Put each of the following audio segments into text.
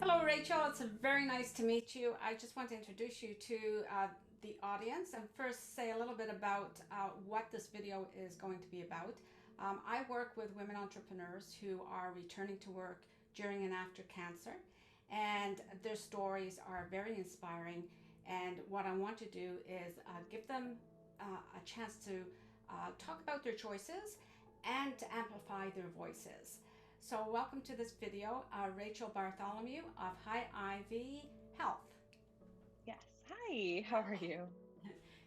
Hello, Rachel. It's very nice to meet you. I just want to introduce you to the audience and first say a little bit about what this video is going to be about. I work with women entrepreneurs who are returning to work during and after cancer, and their stories are very inspiring. And what I want to do is give them a chance to talk about their choices and to amplify their voices. So welcome to this video, Rachel Bartholomew of High Ivy Health. Yes. Hi, how are you?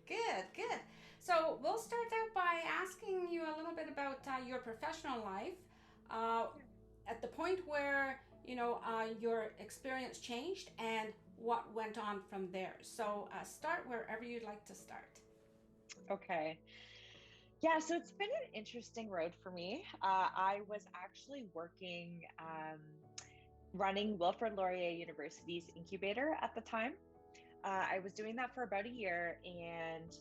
Good, good. So we'll start out by asking you a little bit about your professional life uh, Yeah. at the point where, your experience changed and what went on from there. So start wherever you'd like to start. Okay. Yeah, so it's been an interesting road for me. I was actually working running Wilfrid Laurier University's incubator at the time. I was doing that for about a year, and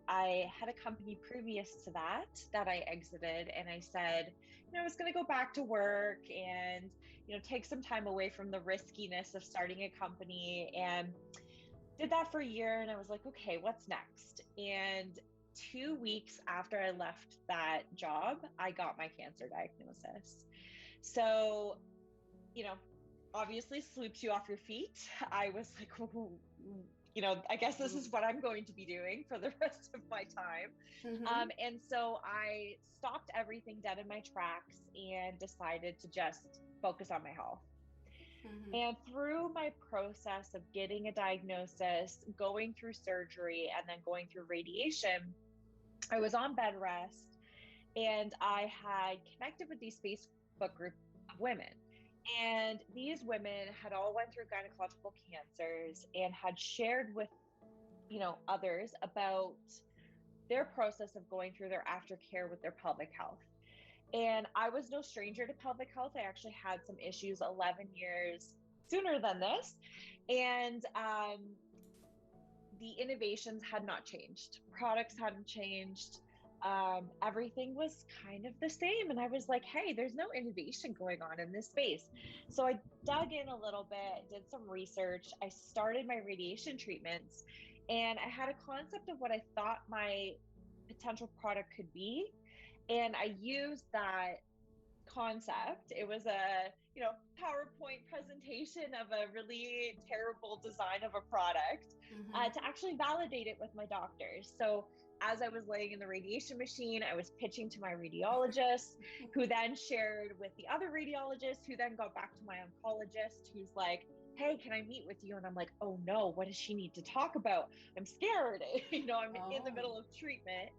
I had a company previous to that I exited, and I said, I was going to go back to work and take some time away from the riskiness of starting a company, and did that for a year. And I was like, okay, what's next? And 2 weeks after I left that job, I got my cancer diagnosis. So, you know, obviously sweeps you off your feet. I was like, I guess this is what I'm going to be doing for the rest of my time. Mm-hmm. And so I stopped everything dead in my tracks and decided to just focus on my health. Mm-hmm. And through my process of getting a diagnosis, going through surgery, and then going through radiation, I was on bed rest, and I had connected with these Facebook group of women. And these women had all went through gynecological cancers and had shared with, others about their process of going through their aftercare with their pelvic health. And I was no stranger to pelvic health. I actually had some issues 11 years sooner than this. And the innovations had not changed, products hadn't changed. Everything was kind of the same. And I was like, hey, there's no innovation going on in this space. So I dug in a little bit, did some research. I started my radiation treatments, and I had a concept of what I thought my potential product could be. And I used that concept. It was a, PowerPoint presentation of a really terrible design of a product, Mm-hmm. to actually validate it with my doctors. So as I was laying in the radiation machine, I was pitching to my radiologist, who then shared with the other radiologist, who then got back to my oncologist, who's like, hey, can I meet with you? And I'm like, oh no, what does she need to talk about? I'm scared. I'm in the Oh. middle of treatment.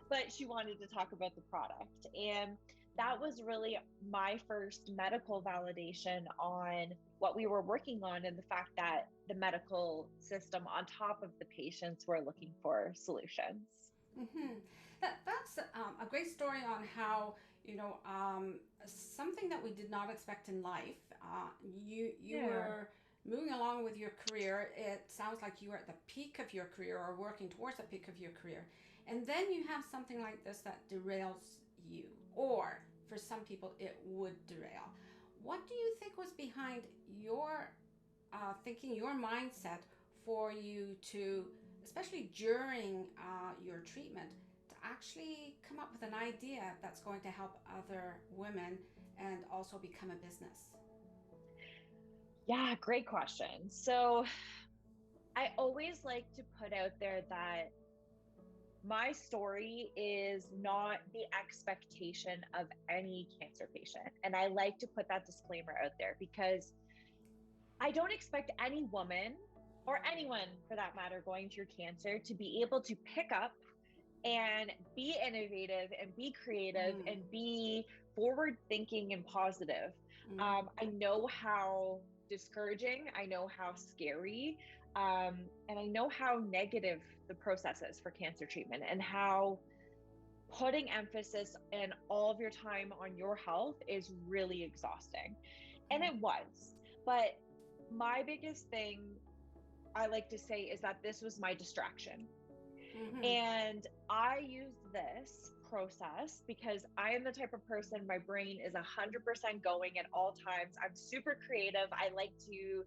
But she wanted to talk about the product. And that was really my first medical validation on what we were working on, and the fact that the medical system, on top of the patients, were looking for solutions. Mm-hmm. That's a great story on how something that we did not expect in life. You Yeah. were moving along with your career. It sounds like you were at the peak of your career or working towards the peak of your career, and then you have something like this that derails you, or for some people it would derail. What do you think was behind your thinking, your mindset for you to, especially during your treatment, to actually come up with an idea that's going to help other women and also become a business? Yeah, great question. So I always like to put out there that my story is not the expectation of any cancer patient. And I like to put that disclaimer out there, because I don't expect any woman, or anyone for that matter, going through cancer to be able to pick up and be innovative and be creative and Mm-hmm. be forward thinking and positive. Mm-hmm. I know how discouraging, I know how scary, and I know how negative the process is for cancer treatment, and how putting emphasis and all of your time on your health is really exhausting. And it was. But my biggest thing I like to say is that this was my distraction. Mm-hmm. And I used this process because I am the type of person, my brain is 100% going at all times. I'm super creative. I like to,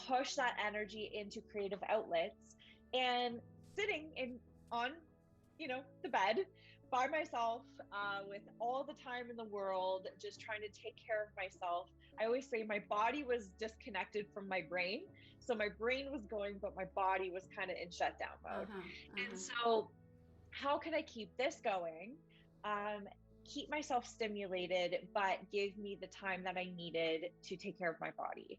push that energy into creative outlets, and sitting on, the bed by myself, with all the time in the world, just trying to take care of myself. I always say my body was disconnected from my brain. So my brain was going, but my body was kind of in shutdown mode. And so how can I keep this going? Keep myself stimulated, but give me the time that I needed to take care of my body.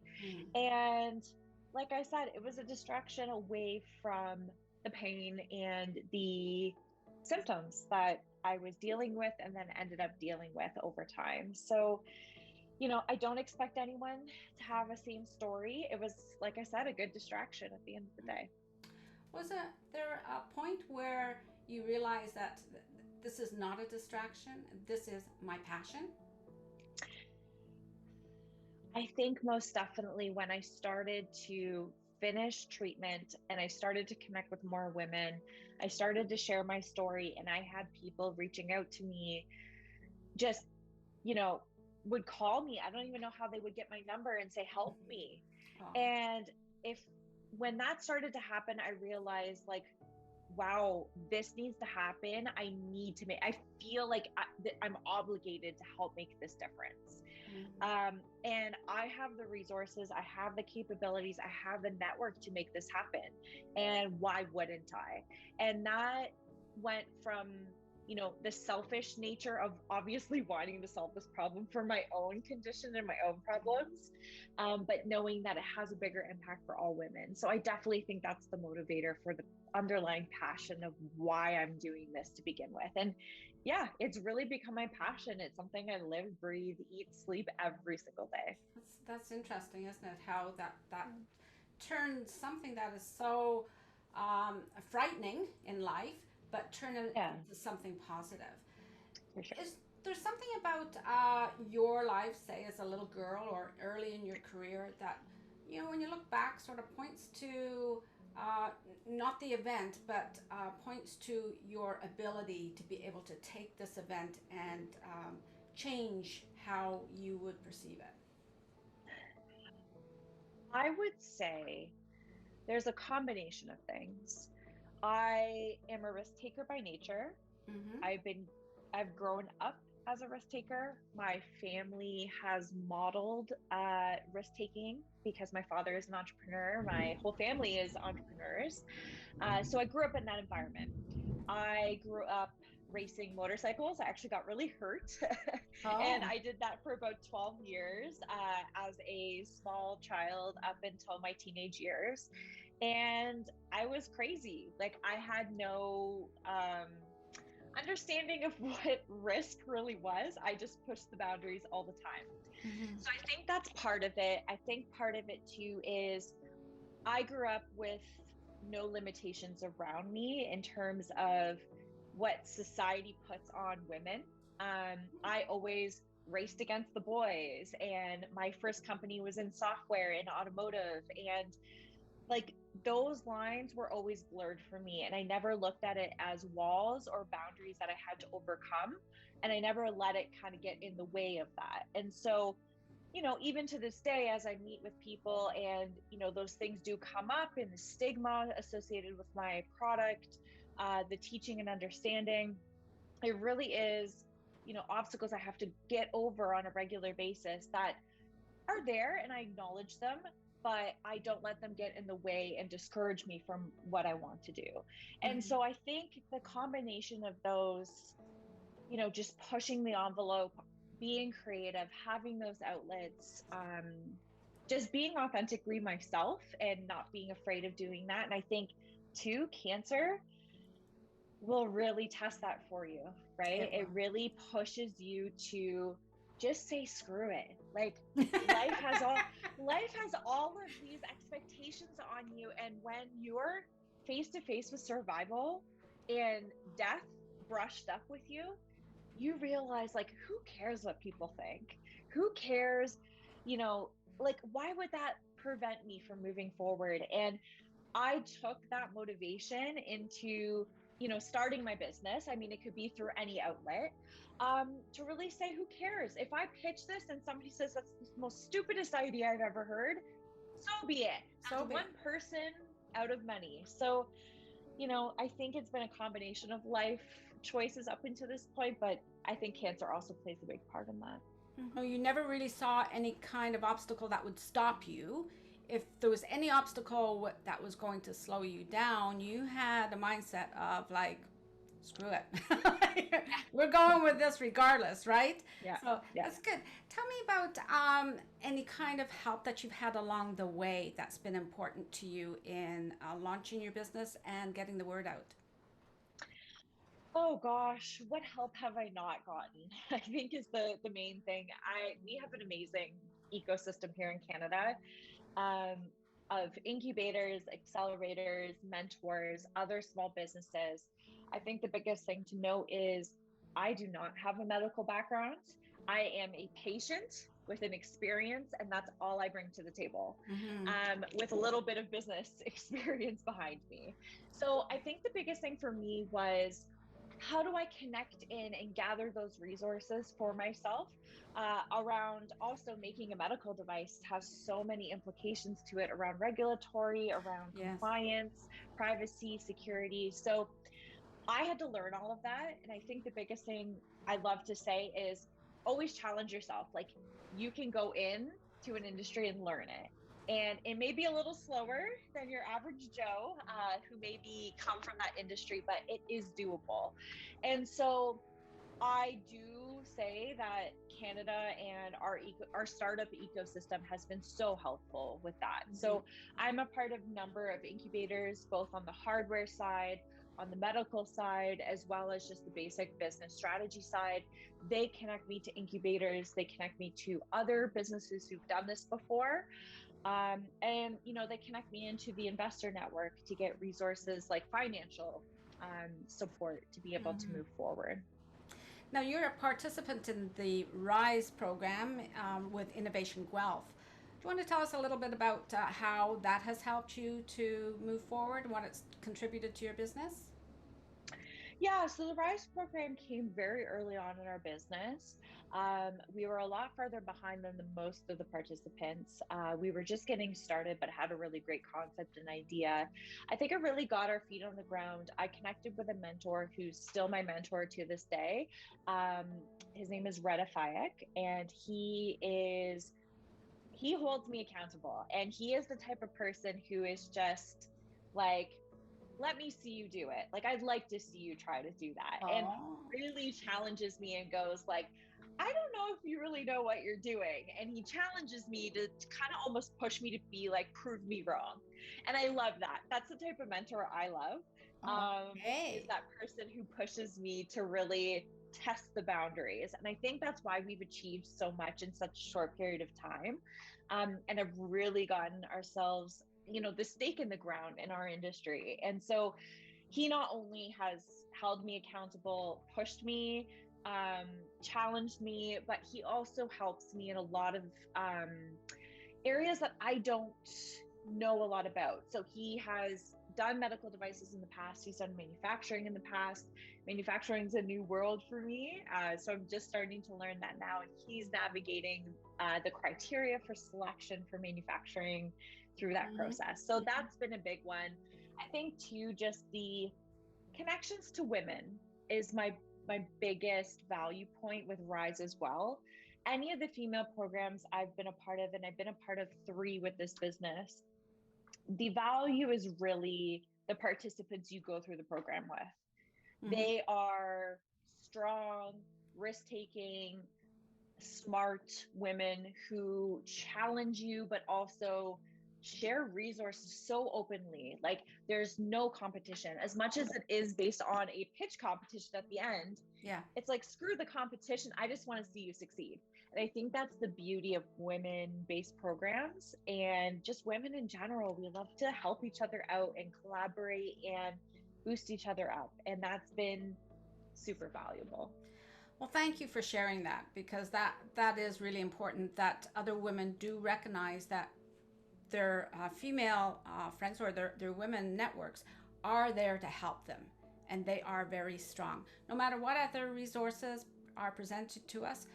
And like I said, it was a distraction away from the pain and the symptoms that I was dealing with and then ended up dealing with over time. So, I don't expect anyone to have a same story. It was, like I said, a good distraction at the end of the day. Was there a point where you realized that this is not a distraction, this is my passion? I think most definitely when I started to finish treatment and I started to connect with more women, I started to share my story, and I had people reaching out to me, just, would call me. I don't even know how they would get my number and say, help me. Oh. And when that started to happen, I realized, like, wow, this needs to happen. I feel like I'm obligated to help make this difference. And I have the resources, I have the capabilities, I have the network to make this happen. And why wouldn't I? And that went from, the selfish nature of obviously wanting to solve this problem for my own condition and my own problems, but knowing that it has a bigger impact for all women. So I definitely think that's the motivator for the underlying passion of why I'm doing this to begin with. And yeah, it's really become my passion. It's something I live, breathe, eat, sleep every single day. That's interesting, isn't it? How that turns something that is so frightening in life, but turn it into something positive. For sure. Is there something about your life, say as a little girl or early in your career, that when you look back, sort of points to not the event, but points to your ability to be able to take this event and change how you would perceive it? I would say there's a combination of things. I am a risk taker by nature. I've grown up as a risk taker. My family has modeled risk taking because my father is an entrepreneur. My whole family is entrepreneurs. So I grew up in that environment. I grew up racing motorcycles. I actually got really hurt. And I did that for about 12 years as a small child up until my teenage years. And I was crazy. Like, I had no understanding of what risk really was. I just pushed the boundaries all the time. So I think that's part of it. I think part of it too is I grew up with no limitations around me in terms of what society puts on women. I always raced against the boys, and my first company was in software and automotive, and like, those lines were always blurred for me, and I never looked at it as walls or boundaries that I had to overcome, and I never let it kind of get in the way of that. And so, even to this day, as I meet with people and, those things do come up, and the stigma associated with my product, the teaching and understanding, it really is, obstacles I have to get over on a regular basis that are there, and I acknowledge them, but I don't let them get in the way and discourage me from what I want to do. And so I think the combination of those, just pushing the envelope, being creative, having those outlets, just being authentically myself and not being afraid of doing that. And I think too, cancer will really test that for you, right? It really pushes you to just say screw it. Like, life has all of these expectations on you, and when you're face to face with survival and death brushed up with you, you realize, like, who cares what people think? Who cares? Like, why would that prevent me from moving forward? And I took that motivation into starting my business, I mean, it could be through any outlet, to really say, who cares? If I pitch this and somebody says that's the most stupidest idea I've ever heard, so be it. That's one person out of many. So, I think it's been a combination of life choices up until this point, but I think cancer also plays a big part in that. You never really saw any kind of obstacle that would stop you. If there was any obstacle that was going to slow you down, you had a mindset of like, screw it. We're going with this regardless, right? Yeah. So yeah. that's good. Tell me about any kind of help that you've had along the way that's been important to you in launching your business and getting the word out. Oh gosh, what help have I not gotten? I think is the main thing. We have an amazing ecosystem here in Canada, of incubators, accelerators, mentors, other small businesses. I think the biggest thing to know is I do not have a medical background. I am a patient with an experience, and that's all I bring to the table, with a little bit of business experience behind me. So I think the biggest thing for me was, how do I connect in and gather those resources for myself, around also making a medical device has so many implications to it around regulatory, around compliance, privacy, security. So I had to learn all of that. And I think the biggest thing I love to say is always challenge yourself. Like, you can go in to an industry and learn it. And it may be a little slower than your average Joe, who maybe come from that industry, but it is doable. And so I do say that Canada and our startup ecosystem has been so helpful with that. So I'm a part of a number of incubators, both on the hardware side, on the medical side, as well as just the basic business strategy side. They connect me to incubators. They connect me to other businesses who've done this before. And they connect me into the investor network to get resources like financial support to be able to move forward. Now, you're a participant in the RISE program with Innovation Guelph. Do you want to tell us a little bit about how that has helped you to move forward, what it's contributed to your business? Yeah, so the RISE program came very early on in our business. We were a lot farther behind than the most of the participants. We were just getting started, but had a really great concept and idea. I think it really got our feet on the ground. I connected with a mentor who's still my mentor to this day. His name is Retta Fayek, and he holds me accountable. And he is the type of person who is just like, let me see you do it. Like, I'd like to see you try to do that. Oh. And really challenges me and goes like, I don't know if you really know what you're doing. And he challenges me to kind of almost push me to be like, prove me wrong. And I love that. That's the type of mentor I love. Is that person who pushes me to really test the boundaries. And I think that's why we've achieved so much in such a short period of time. And have really gotten ourselves, the stake in the ground in our industry. And so he not only has held me accountable, pushed me, challenged me, but he also helps me in a lot of areas that I don't know a lot about. So he has done medical devices in the past. He's done manufacturing in the past. Manufacturing is a new world for me. So I'm just starting to learn that now. And he's navigating the criteria for selection for manufacturing through that process. So that's been a big one. I think too, just the connections to women is my biggest value point with RISE as well. Any of the female programs I've been a part of, and I've been a part of 3 with this business, the value is really the participants you go through the program with. They are strong, risk-taking, smart women who challenge you, but also share resources so openly. Like, there's no competition as much as it is based on a pitch competition at the end. Yeah. It's like, screw the competition. I just want to see you succeed. And I think that's the beauty of women-based programs, and just women in general. We love to help each other out and collaborate and boost each other up. And that's been super valuable. Well, thank you for sharing that, because that is really important, that other women do recognize that their female friends or their women networks are there to help them. and they are very strong. No matter what other resources are presented to us,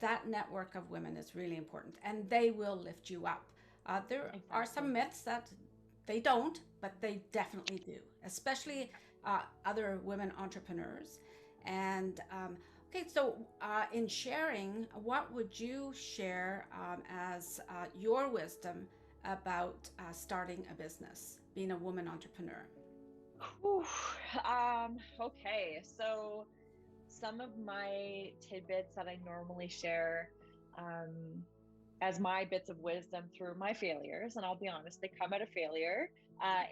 that network of women is really important, and they will lift you up. There are some myths that they don't, but they definitely do, especially other women entrepreneurs. And okay, so in sharing, what would you share as your wisdom about starting a business, being a woman entrepreneur? Whew. Okay, so some of my tidbits that I normally share as my bits of wisdom through my failures, and I'll be honest, they come out of failure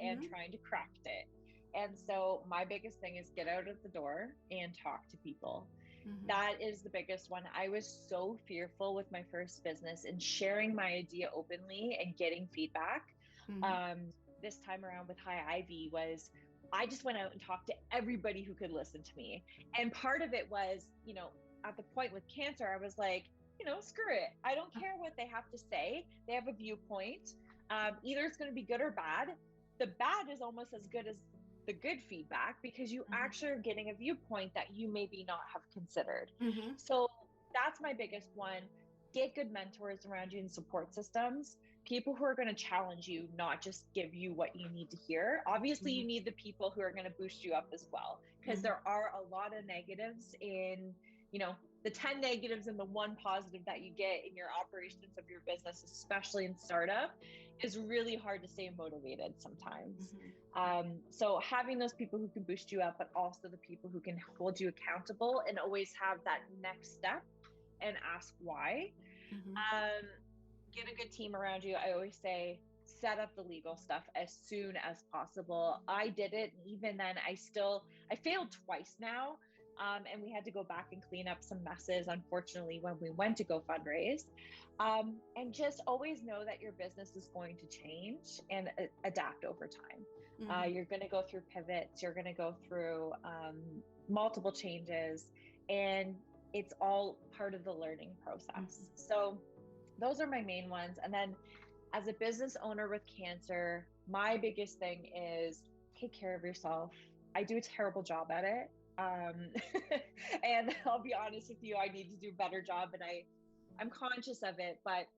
and Mm-hmm. trying to correct it. And so my biggest thing is get out of the door and talk to people. Mm-hmm. That is the biggest one. I was so fearful with my first business and sharing my idea openly and getting feedback. Mm-hmm. Um, this time around with High Ivy was I just went out and talked to everybody who could listen to me. And part of it was, at the point with cancer, I was like, screw it. I don't care what they have to say. They have a viewpoint. Either it's going to be good or bad. The bad is almost as good as the good feedback because you actually are getting a viewpoint that you maybe not have considered. Mm-hmm. So that's my biggest one. Get good mentors around you and support systems, people who are going to challenge you, not just give you what you need to hear. Obviously, you need the people who are going to boost you up as well, because there are a lot of negatives in, the 10 negatives and the one positive that you get in your operations of your business, especially in startup, is really hard to stay motivated sometimes. So having those people who can boost you up, but also the people who can hold you accountable and always have that next step and ask why. Get a good team around you. I always say set up the legal stuff as soon as possible. I did it, and even then I failed twice now. And we had to go back and clean up some messes, unfortunately, when we went to go fundraise. And just always know that your business is going to change and adapt over time. You're going to go through pivots, you're going to go through multiple changes, and it's all part of the learning process. So those are my main ones. And then as a business owner with cancer, my biggest thing is take care of yourself. I do a terrible job at it. And I'll be honest with you, I need to do a better job, and I'm conscious of it, but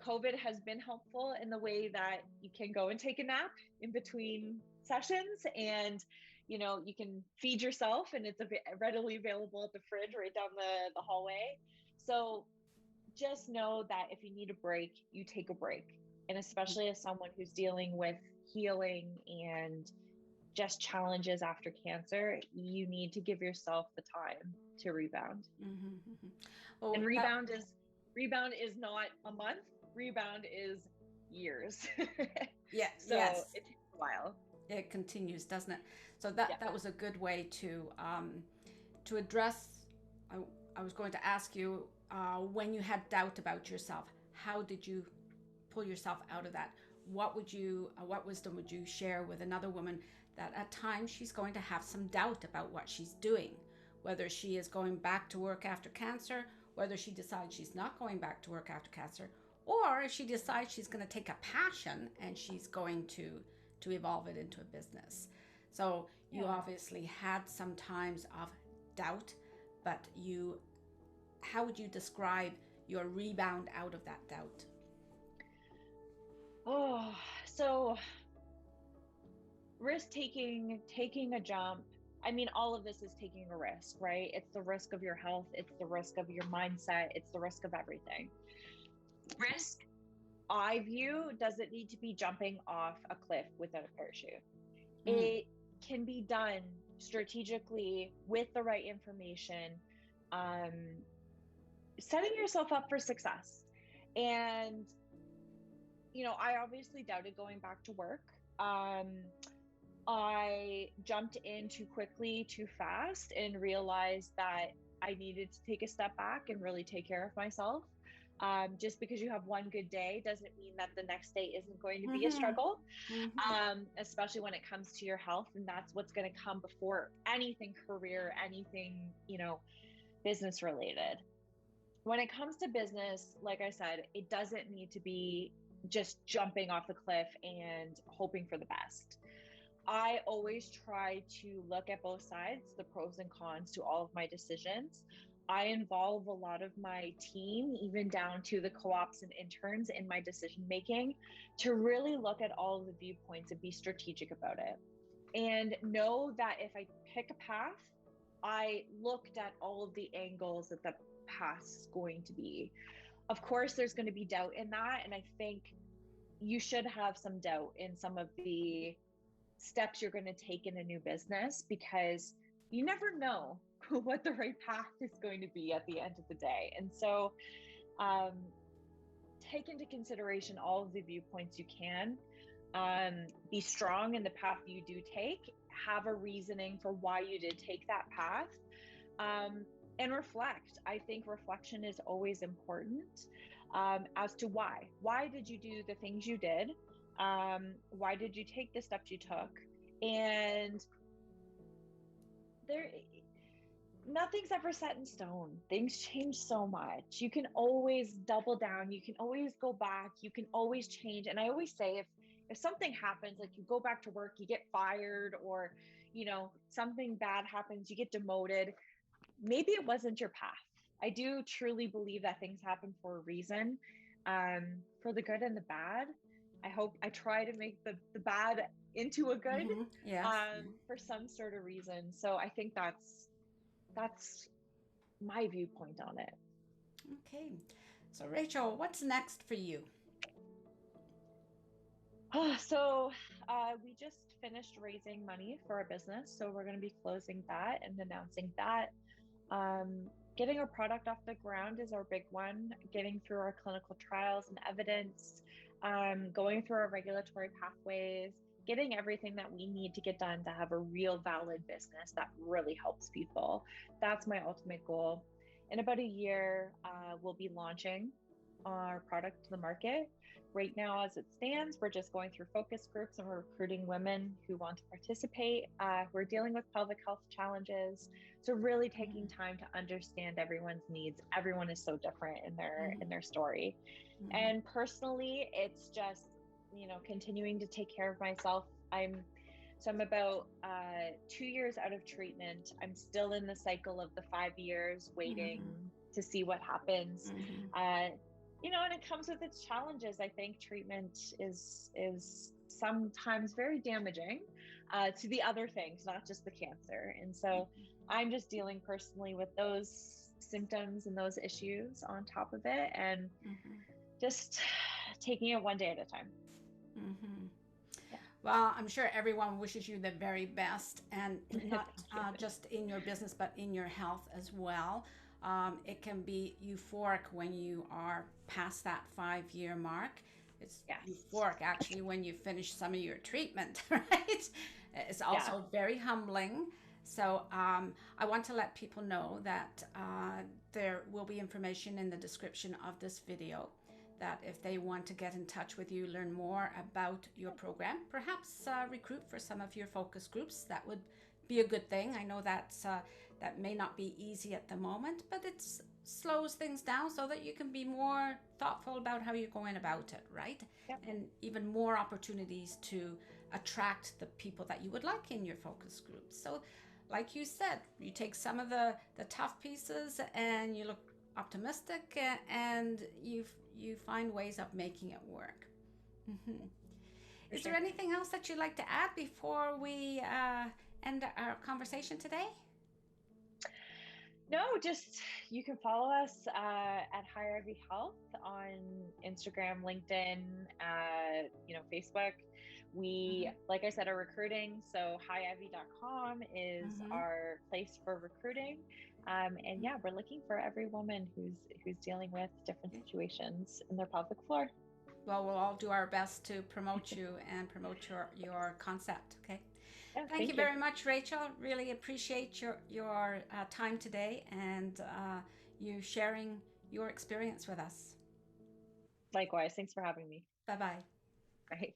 COVID has been helpful in the way that you can go and take a nap in between sessions, and you can feed yourself, and it's readily available at the fridge right down the hallway. So just know that if you need a break, you take a break. And especially as someone who's dealing with healing and just challenges after cancer, you need to give yourself the time to rebound. Well, and rebound is not a month. Rebound is years. Yeah. So yes. It takes a while. It continues, doesn't it? So that was a good way to address. I was going to ask you, when you had doubt about yourself, how did you pull yourself out of that? What wisdom would you share with another woman that at times she's going to have some doubt about what she's doing, whether she is going back to work after cancer, whether she decides she's not going back to work after cancer, or if she decides she's going to take a passion and she's going to evolve it into a business. So you obviously had some times of doubt, but how would you describe your rebound out of that doubt? Oh, so risk taking a jump. I mean, all of this is taking a risk, right? It's the risk of your health, it's the risk of your mindset, it's the risk of everything. Risk, I view, doesn't need to be jumping off a cliff without a parachute. It can be done strategically with the right information, setting yourself up for success. And I obviously doubted going back to work. I jumped in too quickly, too fast, and realized that I needed to take a step back and really take care of myself. Just because you have one good day doesn't mean that the next day isn't going to be a struggle, especially when it comes to your health. And that's what's going to come before anything career, anything, business related. When it comes to business, like I said, it doesn't need to be just jumping off the cliff and hoping for the best. I always try to look at both sides, the pros and cons to all of my decisions. I involve a lot of my team, even down to the co-ops and interns, in my decision making, to really look at all of the viewpoints and be strategic about it. And know that if I pick a path, I looked at all of the angles that the path is going to be. Of course, there's going to be doubt in that. And I think you should have some doubt in some of the steps you're going to take in a new business, because you never know what the right path is going to be at the end of the day. And so take into consideration all of the viewpoints you can. Be strong in the path you do take, have a reasoning for why you did take that path, and reflect. I think reflection is always important, as to why did you do the things you did, why did you take the steps you took. And nothing's ever set in stone. Things change so much. You can always double down, you can always go back, you can always change. And I always say, if something happens, like you go back to work, you get fired, or something bad happens, you get demoted, maybe it wasn't your path. I do truly believe that things happen for a reason, for the good and the bad. I try to make the bad into a good, Yes. for some sort of reason. So I think that's my viewpoint on it. Okay. So Rachel, what's next for you? So we just finished raising money for our business. So we're going to be closing that and announcing that. Getting our product off the ground is our big one. Getting through our clinical trials and evidence, going through our regulatory pathways, getting everything that we need to get done to have a real valid business that really helps people. That's my ultimate goal. In about a year, we'll be launching our product to the market. Right now, as it stands, we're just going through focus groups and we're recruiting women who want to participate. We're dealing with pelvic health challenges. So really taking time to understand everyone's needs. Everyone is so different in their story. And personally, it's just, continuing to take care of myself. I'm about 2 years out of treatment. I'm still in the cycle of the 5 years waiting to see what happens. And it comes with its challenges. I think treatment is sometimes very damaging to the other things, not just the cancer. And so I'm just dealing personally with those symptoms and those issues on top of it, and just taking it one day at a time. Yeah. Well, I'm sure everyone wishes you the very best, and not just in your business, but in your health as well. It can be euphoric when you are past that 5-year mark. It's euphoric actually when you finish some of your treatment, right? It's also very humbling. So I want to let people know that there will be information in the description of this video, that if they want to get in touch with you, learn more about your program, perhaps recruit for some of your focus groups, that would be a good thing. I know that may not be easy at the moment, but it slows things down so that you can be more thoughtful about how you're going about it, right? And even more opportunities to attract the people that you would like in your focus groups. So like you said, you take some of the tough pieces and you look optimistic, and you find ways of making it work. Is there anything else that you'd like to add before we end our conversation today? No, just you can follow us at Higher Ivy Health on Instagram, LinkedIn, Facebook. We, like I said, are recruiting. So highivy.com is our place for recruiting. And we're looking for every woman who's dealing with different situations in their pelvic floor. Well, we'll all do our best to promote you and promote your concept. Okay. Yeah, thank you very much, Rachel. Really appreciate your time today and you sharing your experience with us. Likewise. Thanks for having me. Bye-bye. Bye.